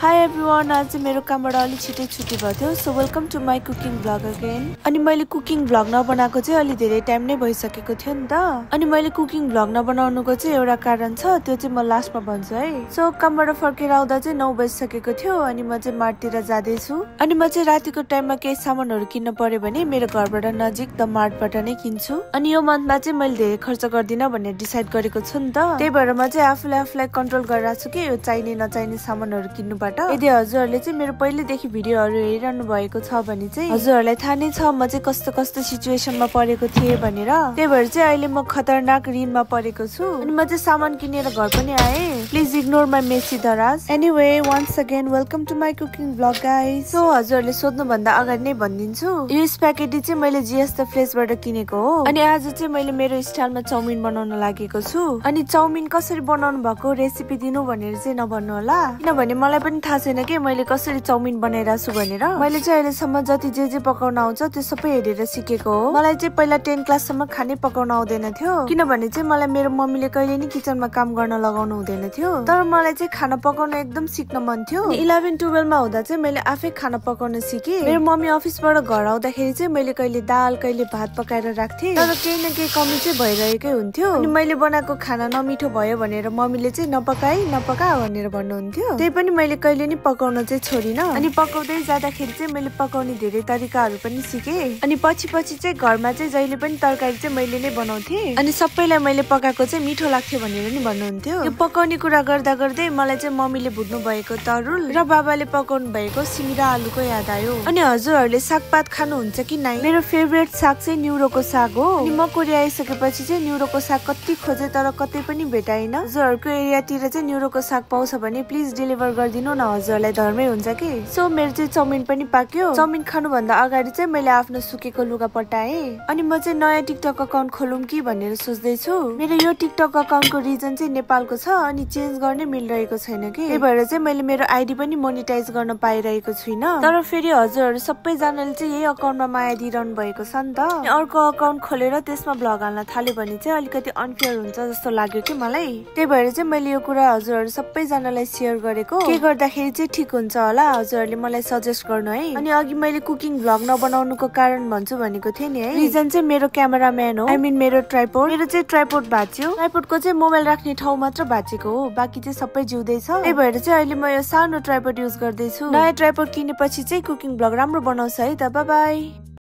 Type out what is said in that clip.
High everyone, आज मेरो कामबाट अलि छिटै छुट्टी भयो थियो। So welcome to my cooking blog again. अनि मैले कुकिङ ब्लग नबनाएको चाहिँ अलि धेरै टाइम नै भइसकेको थियो नि त। अनि मैले कुकिङ ब्लग नबनाउनुको चाहिँ एउटा कारण छ, त्यो चाहिँ म लास्टमा भन्छु है। सो कामबाट फर्केर आउँदा चाहिँ 9 बजिसकेको थियो अनि म चाहिँ मार्टतिर जाँदैछु। अनि म चाहिँ रातिको टाइममा केही सामानहरू किन्न पर्यो भने मेरो घरबाट नजिक द मार्टबाट नै किन्छु। अनि यो मन्थमा चाहिँ मैले धेरै खर्च गर्दिनँ भन्ने डिसाइड गरेको छु नि त। त्यही भएर म चाहिँ आफूलाई कन्ट्रोल गरिरहेको छु कि यो चाहिने नचाहिने सामानहरू किन्नुबाट। यदि हजुरहरूले चाहिँ मेरो पहिलेदेखि भिडियोहरू हेरिरहनु भएको छ भने चाहिँ हजुरहरूलाई थाहा नै छ म चाहिँ कस्तो कस्तो सिचुएसनमा परेको थिएँ भनेर। त्यही भएर चाहिँ अहिले म खतरनाक ऋणमा परेको छु। अनि म चाहिँ सामान किनेर घर पनि आएँ। प्लिज इग्नोर माई मेसी दराज। Anyway, once again welcome to my cooking blog guys. So हजुरहरूले सोध्नु भन्दा अगाडि नै भनिदिन्छु, यो स्प्यागेटी चाहिँ मैले जिएस द फ्लेसबाट किनेको हो। अनि आज चाहिँ मैले मेरो स्टाइलमा चाउमिन बनाउन लागेको छु। अनि चाउमिन कसरी बनाउनु भएको रेसिपी दिनु भनेर चाहिँ नभन्नु होला, किनभने मलाई पनि थाहा छैन कि मैले कसरी चाउमिन बनाइरहेको छु भनेर। मैले चाहिँ अहिलेसम्म जति जे पकाउन आउँछ त्यो सबै हेरेर सिकेको हो। मलाई चाहिँ पहिला 10 क्लाससम्म खानै पकाउन आउँदैन थियो, किनभने चाहिँ मलाई मेरो मम्मीले कहिले नि किचनमा काम गर्न लगाउनु हुँदैन थियो। तर मलाई चाहिँ खाना पकाउन एकदम सिक्न मन थियो। 11-12 मा हुँदा चाहिँ मैले आफै खाना पकाउन सिकेँ। मेरो मम्मी अफिसबाट घर आउँदाखेरि चाहिँ मैले कहिले दाल कहिले भात पकाएर राख्थेँ, तर केही न केही कमी चाहिँ भइरहेकै हुन्थ्यो। अनि मैले बनाएको खाना नमिठो भयो भनेर मम्मीले चाहिँ नपका भनेर भन्नुहुन्थ्यो। त्यही पनि मैले कहिले नि पकाउन चाहिँ छोडिनँ। अनि पकाउँदै जाँदाखेरि चाहिँ मैले पकाउने धेरै तरिकाहरू पनि सिकेँ। अनि पछि चाहिँ घरमा चाहिँ जहिले पनि तरकारी चाहिँ मैले नै बनाउँथेँ। अनि सबैलाई मैले पकाएको चाहिँ मिठो लाग्थ्यो भनेर नि भन्नुहुन्थ्यो। यो पकाउने कुरा गर्दा गर्दै मलाई चाहिँ मम्मीले भुट्नु भएको तरुल र बाबाले पकाउनु भएको सिङ्गडा आलुको याद आयो। अनि हजुरहरूले सागपात खानुहुन्छ कि नै? मेरो फेभरेट साग चाहिँ न्युरोको साग हो। अनि म कोरिया आइसकेपछि चाहिँ न्युरोको साग कति खोजे तर कतै पनि भेटाइन। हजुरहरूको एरियातिर चाहिँ न्युरोको साग पाउँछ भने प्लिज डेलिभर गरिदिनु न, हजुरलाई धर्मै हुन्छ कि। सो मेरो चाहिँ चाउमिन पनि पाक्यो। चाउमिन खानुभन्दा अगाडि चाहिँ मैले आफ्नो सुकेको लुगा पटाएँ। अनि म चाहिँ नयाँ टिकटक अकाउन्ट खोलौँ कि भनेर सोच्दैछु। मेरो यो टिकटक अकाउन्टको रिजन चाहिँ नेपालको छ अनि चेन्ज गर्नै मिलिरहेको छैन कि। त्यही भएर चाहिँ मैले मेरो आइडी पनि मोनिटाइज गर्न पाइरहेको छुइनँ। तर फेरि हजुरहरू सबैजनाले चाहिँ यही अकाउन्टमा माया दिइरहनु भएको छ नि त। अर्को अकाउन्ट खोलेर त्यसमा भ्लग हाल्न थाल्यो भने चाहिँ अलिकति अनफेयर हुन्छ जस्तो लाग्यो कि मलाई। त्यही भएर चाहिँ मैले यो कुरा हजुरहरू सबैजनालाई सेयर गरेको। के गर्दाखेरि चाहिँ ठिक हुन्छ होला हजुरहरूले मलाई सजेस्ट गर्नु है। अनि अघि मैले कुकिङ भ्लग नबनाउनुको कारण भन्छु भनेको थिएँ नि है। रिजन चाहिँ मेरो क्यामेराम्यान हो, आई मिन मेरो ट्राइपोड। मेरो चाहिँ ट्राइपोड भाँच्यो। ट्राइपोडको चाहिँ मोबाइल राख्ने ठाउँ मात्र भाँचेको हो, बाँकी चाहिँ सबै जिउँदैछ। त्यही भएर चाहिँ अहिले म यो सानो ट्राइपोड युज गर्दैछु। नयाँ ट्राइपोड किनेपछि चाहिँ कुकिङ भ्लग राम्रो बनाउँछ है त। By by.